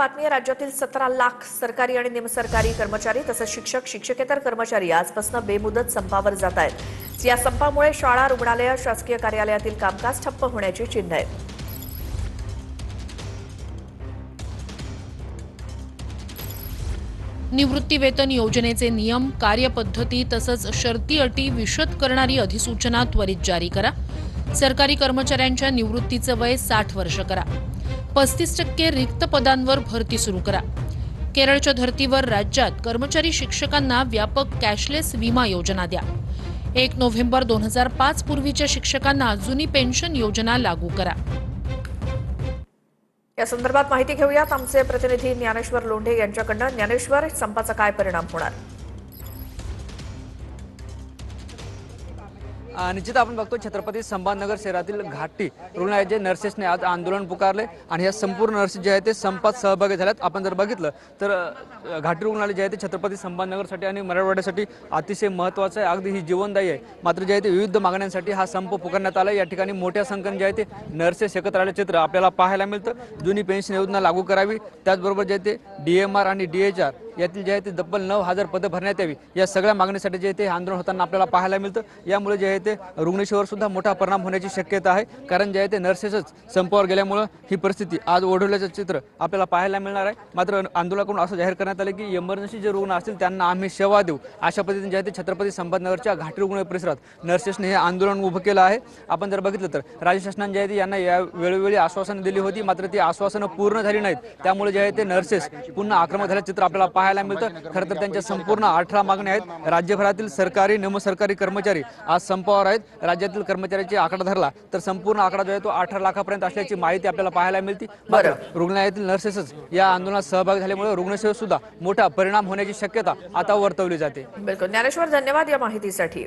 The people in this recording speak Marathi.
बातमी आहे। राज्यातील 17 लाख सरकारी आणि निमसरकारी कर्मचारी तसंच शिक्षक शिक्षकेतर कर्मचारी आजपासून बेमुदत संपावर जात आहेत। या संपामुळे शाळा, रुग्णालय, शासकीय कार्यालयातील कामकाज ठप्प होण्याची चिन्ह आहेत। निवृत्ती वेतन योजनेचे नियम, कार्यपद्धती तसंच शर्ती अटी विशद करणारी अधिसूचना त्वरित जारी करा। सरकारी कर्मचाऱ्यांच्या निवृत्तीचं वय 60 वर्ष करा। 35% रिक्त पदांवर भरती सुरू करा। केरळच्या धर्तीवर राज्यात कर्मचारी शिक्षकांना व्यापक कॅशलेस विमा योजना द्या। 1 नोव्हेंबर 2005 पूर्वीच्या शिक्षकांना जुनी पेन्शन योजना लागू करा। या संदर्भात माहिती घेऊयात आमचे प्रतिनिधी ज्ञानेश्वर लोंढे यांच्याकडून। ज्ञानेश्वर, संपाचा काय परिणाम होणार? निश्चित आपण बघतो छत्रपती संभाजीनगर शहरातील घाटी रुग्णालयाचे नर्सेसने आज आंदोलन पुकारले आणि या संपूर्ण नर्सेस जे आहेत ते संपात सहभागी झाल्यात। आपण जर बघितलं तर घाटी रुग्णालय जे आहे ते छत्रपती संभाजीनगरसाठी आणि मराठवाड्यासाठी अतिशय महत्त्वाचं आहे, अगदी ही जीवनदायी आहे। मात्र जे आहे ते विविध मागण्यांसाठी हा संप पुकारण्यात आला। या ठिकाणी मोठ्या संख्येने जे आहे ते नर्सेस एकत्र आले चित्र आपल्याला पाहायला मिळतं। जुनी पेन्शन योजना लागू करावी, त्याचबरोबर जे आहे ते DMR आणि DHR यातील जे आहे ते तब्बल 9,000 पदं भरण्यात यावी, या सगळ्या मागणीसाठी जे ते आंदोलन होताना आपल्याला पाहायला मिळतं। यामुळे जे आहे ते रुग्णसेवेवर सुद्धा मोठा परिणाम होण्याची शक्यता आहे, कारण जे आहे ते नर्सेसच संपावर गेल्यामुळे ही परिस्थिती आज ओढवल्याचं चित्र आपल्याला पाहायला मिळणार आहे। मात्र आंदोलनाकडून असं जाहीर करण्यात आलं की इमर्जन्सी जे रुग्ण असतील त्यांना आम्ही सेवा देऊ, अशा पद्धतीने जे आहे ते छत्रपती संभाजीनगरच्या घाटी रुग्णालय परिसरात नर्सेसने हे आंदोलन उभं केलं आहे। आपण जर बघितलं तर राज्य शासनाने जे आहे ते यांना या वेळोवेळी आश्वासनं दिली होती, मात्र ती आश्वासनं पूर्ण झाली नाहीत। त्यामुळे जे आहे ते नर्सेस पुन्हा आक्रमक झाल्याचं चित्र आपल्याला पाहायला मिळतं। खरं तर त्यांच्या संपूर्ण 18 मागण्या आहेत। राज्यभरातील सरकारी निमसरकारी कर्मचारी आज संपावर आहेत। राज्यातील कर्मचाऱ्यांची आकडा धरला तर संपूर्ण आकडा जो आहे तो 18 लाखापर्यंत असल्याची माहिती आपल्याला पाहायला मिळते। मात्र रुग्णालयातील नर्सेसच या आंदोलनात सहभागी झाल्यामुळे रुग्णसेवेत सुद्धा मोठा परिणाम होण्याची शक्यता आता वर्तवली जाते। बिलकुल ज्ञानेश्वर, धन्यवाद या माहितीसाठी।